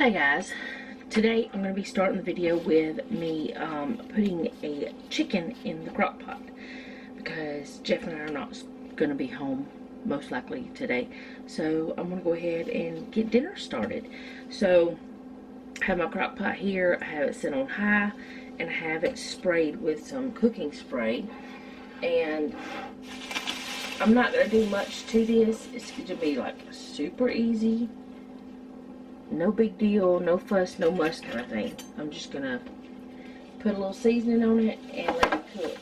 Hey guys, today I'm going to be starting the video with me putting a chicken in the crock pot because Jeff and I are not going to be home most likely today, so I'm going to go ahead and get dinner started. So I have my crock pot here, I have it set on high, and I have it sprayed with some cooking spray, and I'm not going to do much to this. It's going to be like super easy. No big deal, no fuss, no muss kind of thing. I'm just gonna put a little seasoning on it and let it cook.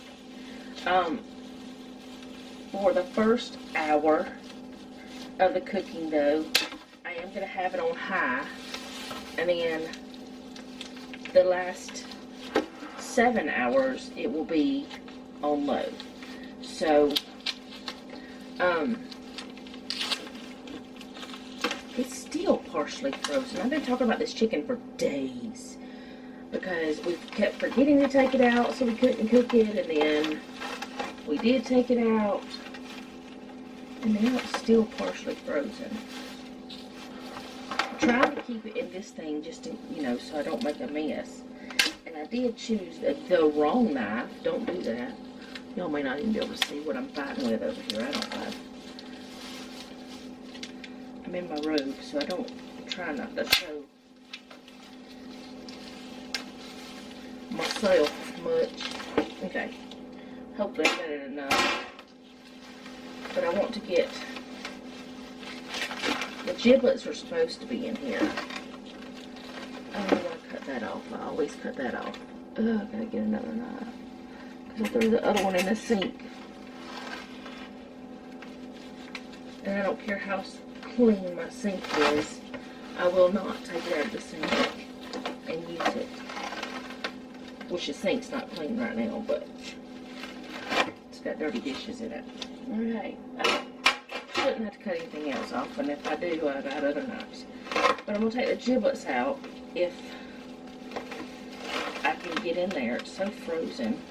For the first hour of the cooking though, I am gonna have it on high, and then the last 7 hours it will be on low. So it's still partially frozen. I've been talking about this chicken for days because we kept forgetting to take it out, so we couldn't cook it, and then we did take it out, and now it's still partially frozen. I'm trying to keep it in this thing just to, so I don't make a mess. And I did choose the wrong knife. Don't do that. Y'all may not even be able to see what I'm fighting with over here. I don't fight. I'm in my robe, so I try not to show myself much. Okay, hopefully I got it enough. But I want to get, the giblets are supposed to be in here. I don't want to cut that off. I always cut that off. Ugh, I gotta get another knife, because I threw the other one in the sink. And I don't care how clean my sink is, I will not take it out of the sink and use it. Which the sink's not clean right now, but it's got dirty dishes in it. Okay, I shouldn't have to cut anything else off, and if I do, I got other knives. But I'm going to take the giblets out if I can get in there. It's so frozen.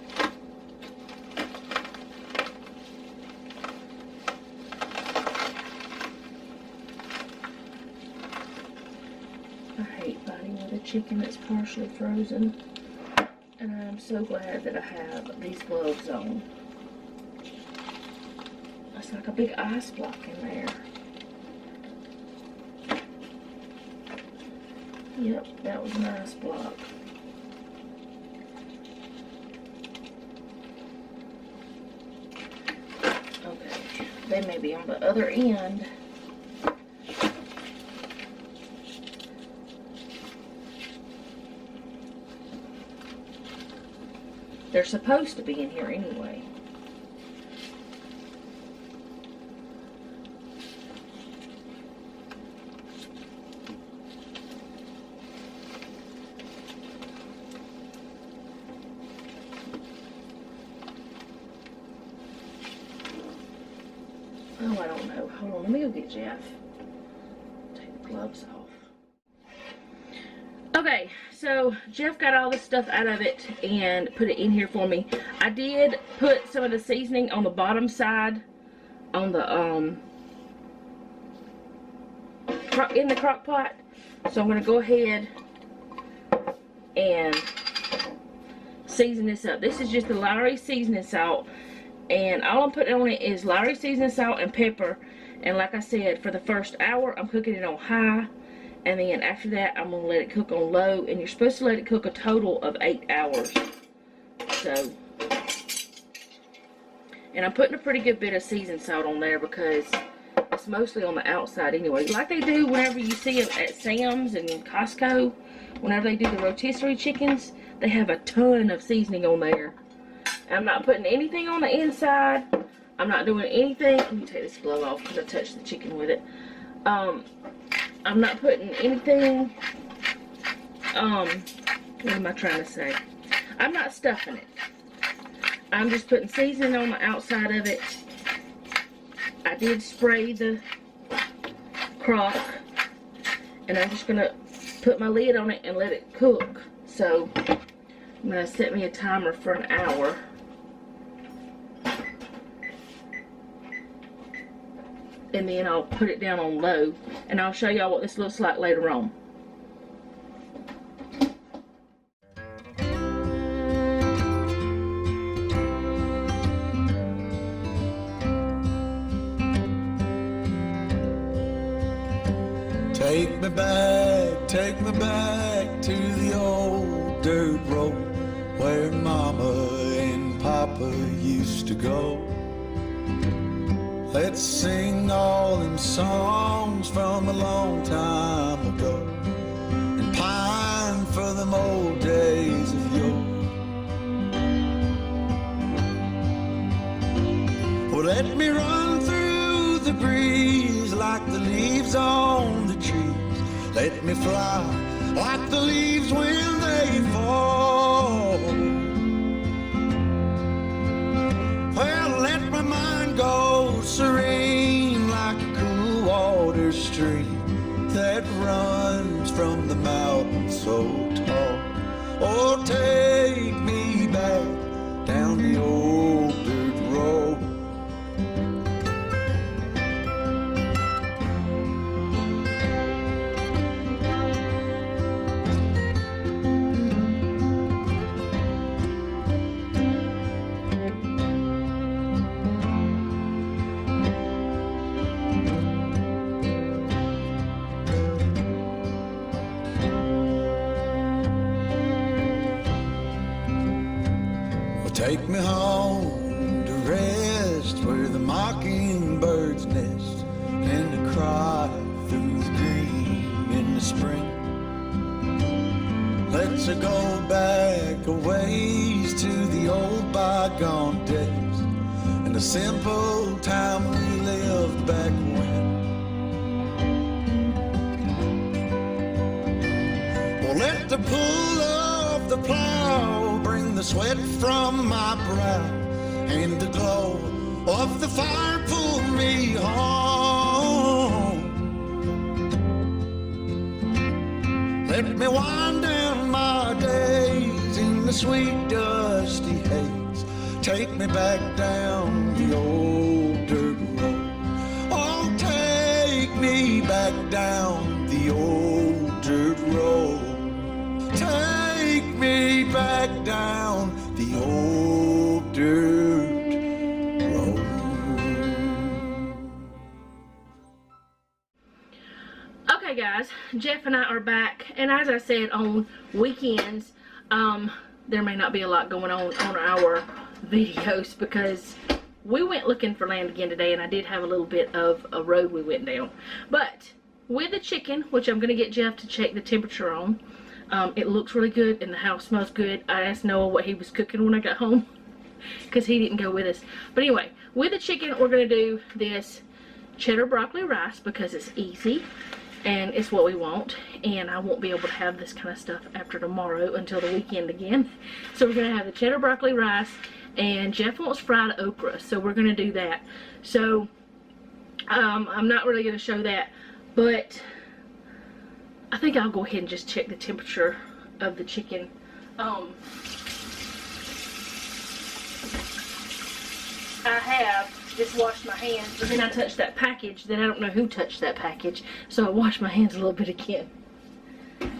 I hate biting with a chicken that's partially frozen, and I'm so glad that I have these gloves on. It's like a big ice block in there. Yep, that was an ice block. Okay, they may be on the other end. They're supposed to be in here anyway. Oh, I don't know. Hold on, let me go get Jeff. Take the gloves off. Okay, so Jeff got all this stuff out of it and put it in here for me. I did put some of the seasoning on the bottom side on the in the crock pot. So I'm going to go ahead and season this up. This is just the Lowry seasoning salt, and all I'm putting on it is Lowry seasoning salt and pepper. And like I said, for the first hour I'm cooking it on high. And then after that, I'm going to let it cook on low. And you're supposed to let it cook a total of 8 hours. So, and I'm putting a pretty good bit of seasoned salt on there because it's mostly on the outside anyway. Like they do whenever you see them at Sam's and Costco. Whenever they do the rotisserie chickens, they have a ton of seasoning on there. And I'm not putting anything on the inside. I'm not doing anything. Let me take this glove off because I touched the chicken with it. I'm not putting anything, what am I trying to say? I'm not stuffing it. I'm just putting seasoning on the outside of it. I did spray the crock, and I'm just going to put my lid on it and let it cook. So, I'm going to set me a timer for an hour. and then I'll put it down on low, and I'll show y'all what this looks like later on. Take me back to the old dirt road where Mama and Papa used to go. Let's sing all them songs from a long time ago and pine for them old days of yore. Well, let me run through the breeze like the leaves on the trees. Let me fly like the leaves when they fall. Well, let my mind go serene like a cool water stream that runs from the mountain so tall. Oh, take me back down the old dirt road. Take me home to rest where the mockingbirds nest and to cry through the green in the spring. Let's go back a ways to the old bygone days and the simple time we lived back when. Well, let the pull of the plow bring the sweat from my brow and the glow of the fire pull me home. Let me wind down my days in the sweet dusty haze. Take me back down the old dirt road. Oh, take me back down the old dirt road. Take me back down the old dirt road. Okay guys, Jeff and I are back, and as I said, on weekends there may not be a lot going on our videos because we went looking for land again today, and I did have a little bit of a road we went down. But with the chicken, which I'm going to get Jeff to check the temperature on, it looks really good and the house smells good. I asked Noah what he was cooking when I got home because he didn't go with us. But anyway, with the chicken, we're going to do this cheddar broccoli rice because it's easy and it's what we want. And I won't be able to have this kind of stuff after tomorrow until the weekend again. So we're going to have the cheddar broccoli rice, and Jeff wants fried okra, so we're going to do that. So I'm not really going to show that, but I think I'll go ahead and just check the temperature of the chicken. I have just washed my hands, but then I touched that package. Then I don't know who touched that package, so I washed my hands a little bit again.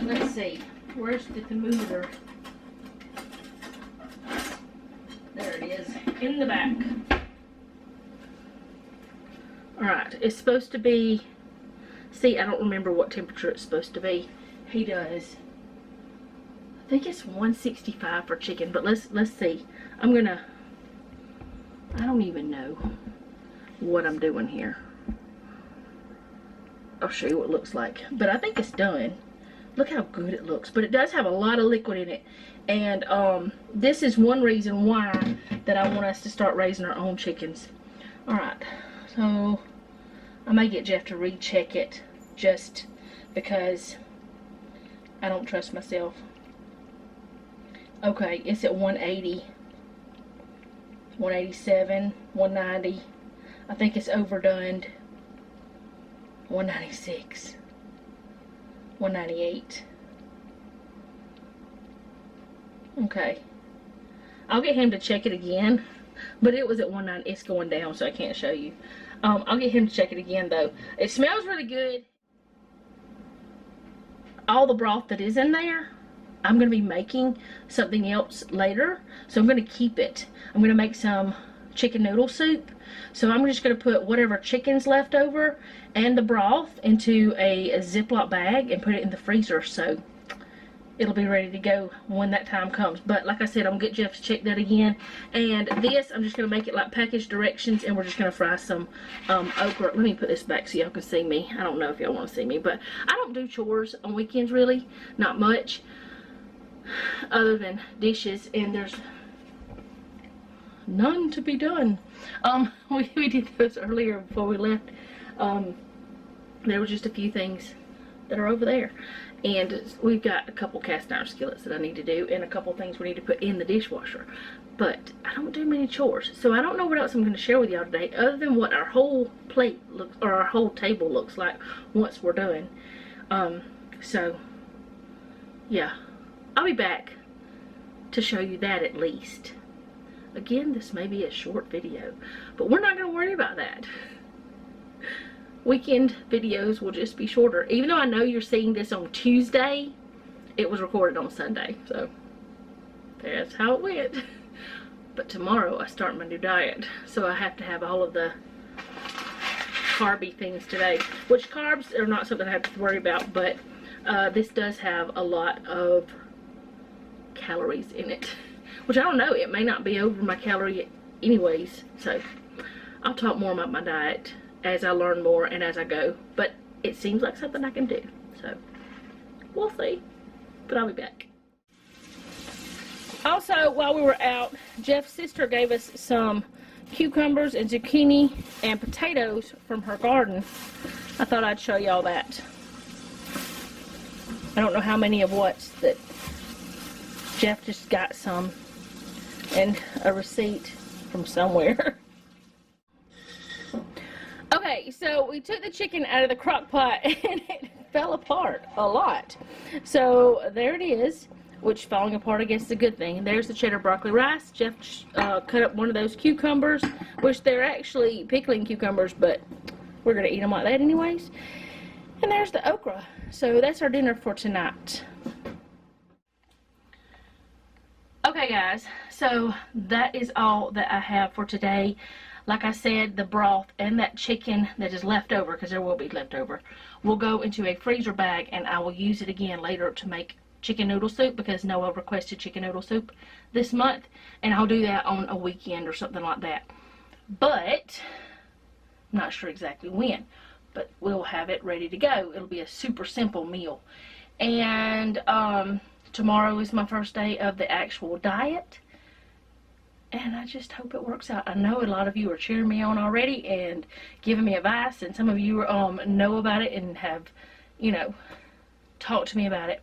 Let's see, where's the thermometer? There it is, in the back. Alright, it's supposed to be, see, I don't remember what temperature it's supposed to be. He does. I think it's 165 for chicken, but let's see. I don't even know what I'm doing here. I'll show you what it looks like. But I think it's done. Look how good it looks. But it does have a lot of liquid in it. And this is one reason why that I want us to start raising our own chickens. Alright, so I may get Jeff to recheck it just because I don't trust myself. Okay, it's at 180, 187, 190. I think it's overdone. 196, 198. Okay, I'll get him to check it again, but it was at 190. It's going down, so I can't show you. I'll get him to check it again though. It smells really good. All the broth that is in there, I'm going to be making something else later, so I'm going to keep it. I'm going to make some chicken noodle soup. So I'm just going to put whatever chicken's left over and the broth into a Ziploc bag and put it in the freezer, so it'll be ready to go when that time comes. But like I said, I'm going to get Jeff to check that again. And this, I'm just going to make it like package directions, and we're just going to fry some okra. Let me put this back so y'all can see me. I don't know if y'all want to see me, but I don't do chores on weekends really, not much, other than dishes, and there's none to be done. We did those earlier before we left. There were just a few things that are over there, and we've got a couple cast iron skillets that I need to do, and a couple things we need to put in the dishwasher. But I don't do many chores, so I don't know what else I'm going to share with y'all today, other than what our whole plate looks, or our whole table looks like once we're done. So yeah, I'll be back to show you that at least. Again, this may be a short video, but we're not going to worry about that. Weekend videos will just be shorter. Even though I know you're seeing this on Tuesday, it was recorded on Sunday, so that's how it went. But tomorrow I start my new diet, so I have to have all of the carby things today, which carbs are not something I have to worry about, but this does have a lot of calories in it, which I don't know, it may not be over my calorie anyways. So I'll talk more about my diet as I learn more and as I go, but it seems like something I can do, so we'll see. But I'll be back. Also, while we were out, Jeff's sister gave us some cucumbers and zucchini and potatoes from her garden. I thought I'd show y'all that. I don't know how many of what's that. Jeff just got some and a receipt from somewhere. Okay, so we took the chicken out of the crock pot and it fell apart a lot. So there it is, which falling apart I guess is a good thing. There's the cheddar broccoli rice. Jeff cut up one of those cucumbers, which they're actually pickling cucumbers, but we're going to eat them like that anyways. And there's the okra. So that's our dinner for tonight. Okay guys, so that is all that I have for today. Like I said, the broth and that chicken that is left over, because there will be leftover, will go into a freezer bag, and I will use it again later to make chicken noodle soup, because Noah requested chicken noodle soup this month, and I'll do that on a weekend or something like that. But I'm not sure exactly when, but we'll have it ready to go. It'll be a super simple meal. And tomorrow is my first day of the actual diet, and I just hope it works out. I know a lot of you are cheering me on already and giving me advice, and some of you know about it and have, you know, talked to me about it,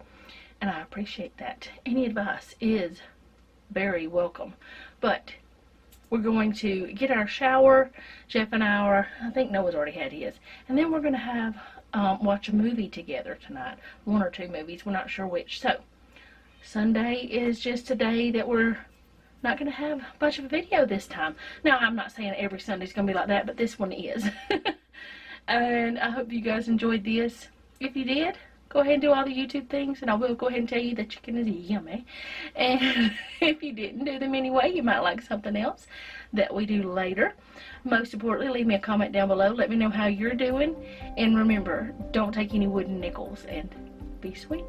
and I appreciate that. Any advice is very welcome. But we're going to get our shower. Jeff and I think Noah's already had his, and then we're going to have watch a movie together tonight. One or two movies, we're not sure which. So Sunday is just a day that we're not going to have much of a video this time. Now, I'm not saying every Sunday's going to be like that, but this one is. And I hope you guys enjoyed this. If you did, go ahead and do all the YouTube things, and I will go ahead and tell you that chicken is yummy. And if you didn't do them anyway, you might like something else that we do later. Most importantly, leave me a comment down below. Let me know how you're doing. And remember, don't take any wooden nickels, and be sweet.